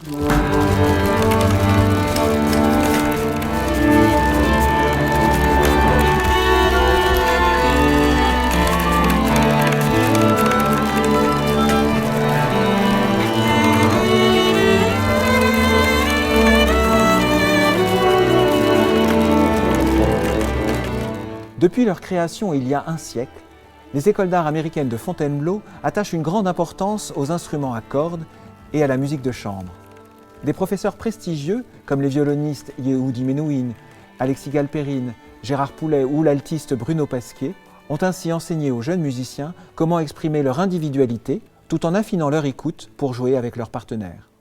Depuis leur création il y a un siècle, les écoles d'art américaines de Fontainebleau attachent une grande importance aux instruments à cordes et à la musique de chambre. Des professeurs prestigieux, comme les violonistes Yehudi Menuhin, Alexis Galperine, Gérard Poulet ou l'altiste Bruno Pasquier, ont ainsi enseigné aux jeunes musiciens comment exprimer leur individualité tout en affinant leur écoute pour jouer avec leurs partenaires.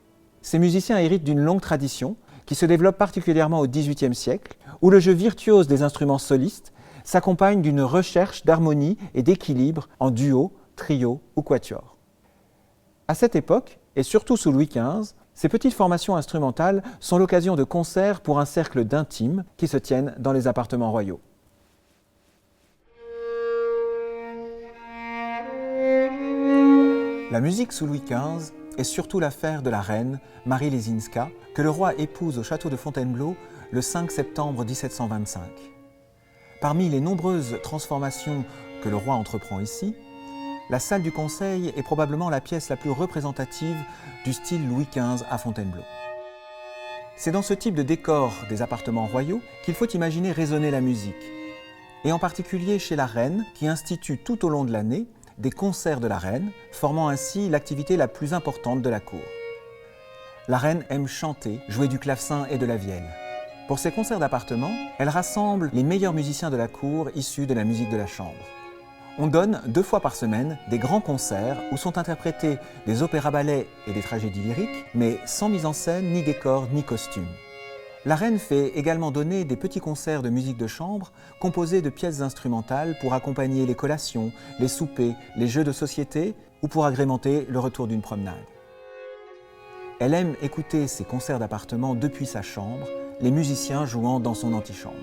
Ces musiciens héritent d'une longue tradition qui se développe particulièrement au XVIIIe siècle, où le jeu virtuose des instruments solistes s'accompagne d'une recherche d'harmonie et d'équilibre en duo, trio ou quatuor. À cette époque, et surtout sous Louis XV, ces petites formations instrumentales sont l'occasion de concerts pour un cercle d'intimes qui se tiennent dans les appartements royaux. La musique sous Louis XV est surtout l'affaire de la reine, Marie Lesinska, que le roi épouse au château de Fontainebleau le 5 septembre 1725. Parmi les nombreuses transformations que le roi entreprend ici, la salle du Conseil est probablement la pièce la plus représentative du style Louis XV à Fontainebleau. C'est dans ce type de décor des appartements royaux qu'il faut imaginer résonner la musique, et en particulier chez la reine qui institue tout au long de l'année des concerts de la reine, formant ainsi l'activité la plus importante de la cour. La reine aime chanter, jouer du clavecin et de la vielle. Pour ces concerts d'appartement, elle rassemble les meilleurs musiciens de la cour issus de la musique de la chambre. On donne 2 fois par semaine des grands concerts où sont interprétés des opéras-ballets et des tragédies lyriques, mais sans mise en scène, ni décor, ni costume. La reine fait également donner des petits concerts de musique de chambre composés de pièces instrumentales pour accompagner les collations, les soupers, les jeux de société ou pour agrémenter le retour d'une promenade. Elle aime écouter ces concerts d'appartement depuis sa chambre, les musiciens jouant dans son antichambre.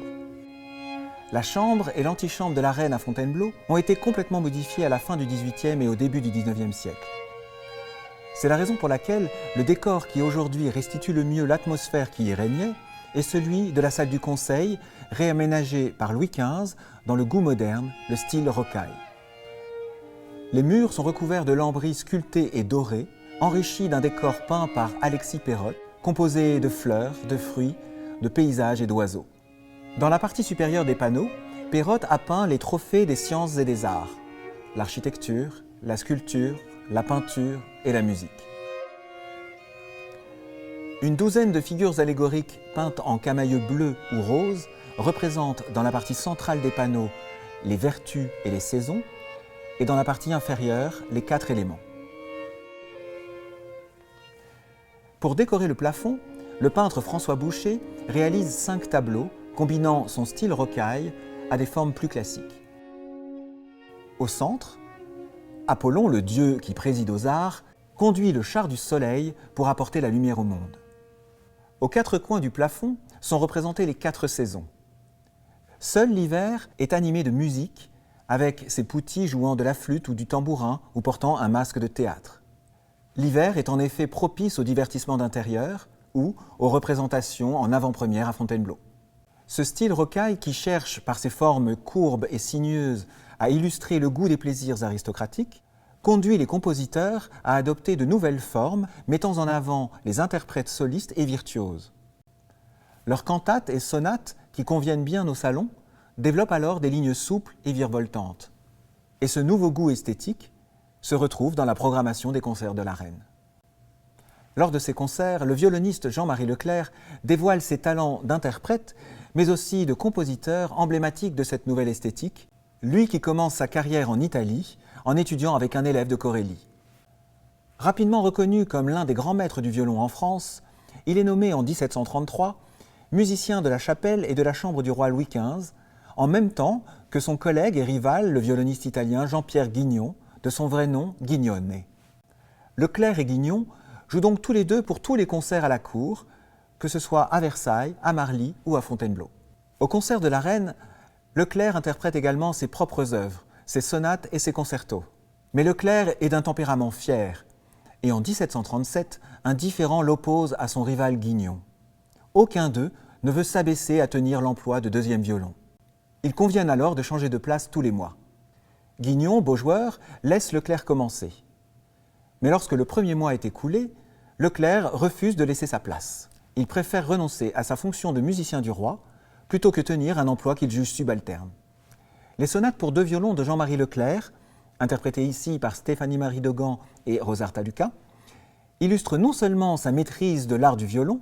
La chambre et l'antichambre de la reine à Fontainebleau ont été complètement modifiées à la fin du XVIIIe et au début du XIXe siècle. C'est la raison pour laquelle le décor qui aujourd'hui restitue le mieux l'atmosphère qui y régnait est celui de la salle du Conseil, réaménagée par Louis XV dans le goût moderne, le style rocaille. Les murs sont recouverts de lambris sculptés et dorés, enrichis d'un décor peint par Alexis Perrotte, composé de fleurs, de fruits, de paysages et d'oiseaux. Dans la partie supérieure des panneaux, Perrotte a peint les trophées des sciences et des arts, l'architecture, la sculpture, la peinture et la musique. Une douzaine de figures allégoriques peintes en camaïeu bleu ou rose représentent dans la partie centrale des panneaux les vertus et les saisons et dans la partie inférieure les 4 éléments. Pour décorer le plafond, le peintre François Boucher réalise 5 tableaux combinant son style rocaille à des formes plus classiques. Au centre, Apollon, le dieu qui préside aux arts, conduit le char du soleil pour apporter la lumière au monde. Aux 4 coins du plafond sont représentées les 4 saisons. Seul l'hiver est animé de musique, avec ses poutis jouant de la flûte ou du tambourin ou portant un masque de théâtre. L'hiver est en effet propice au divertissement d'intérieur ou aux représentations en avant-première à Fontainebleau. Ce style rocaille qui cherche par ses formes courbes et sinueuses à illustrer le goût des plaisirs aristocratiques conduit les compositeurs à adopter de nouvelles formes mettant en avant les interprètes solistes et virtuoses. Leurs cantates et sonates, qui conviennent bien au salon, développent alors des lignes souples et virevoltantes. Et ce nouveau goût esthétique se retrouve dans la programmation des concerts de la reine. Lors de ces concerts, le violoniste Jean-Marie Leclerc dévoile ses talents d'interprète, mais aussi de compositeur emblématique de cette nouvelle esthétique, lui qui commence sa carrière en Italie en étudiant avec un élève de Corelli. Rapidement reconnu comme l'un des grands maîtres du violon en France, il est nommé en 1733 musicien de la chapelle et de la chambre du roi Louis XV, en même temps que son collègue et rival, le violoniste italien Jean-Pierre Guignon, de son vrai nom Guignone. Leclerc et Guignon jouent donc tous les deux pour tous les concerts à la cour, que ce soit à Versailles, à Marly ou à Fontainebleau. Au concert de la reine, Leclerc interprète également ses propres œuvres, ses sonates et ses concertos. Mais Leclerc est d'un tempérament fier, et en 1737, un différend l'oppose à son rival Guignon. Aucun d'eux ne veut s'abaisser à tenir l'emploi de deuxième violon. Ils conviennent alors de changer de place tous les mois. Guignon, beau joueur, laisse Leclerc commencer. Mais lorsque le premier mois est écoulé, Leclerc refuse de laisser sa place. Il préfère renoncer à sa fonction de musicien du roi plutôt que tenir un emploi qu'il juge subalterne. Les sonates pour deux violons de Jean-Marie Leclerc, interprétées ici par Stéphanie-Marie Degan et Rosarta Lucas, illustrent non seulement sa maîtrise de l'art du violon,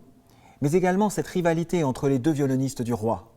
mais également cette rivalité entre les deux violonistes du roi.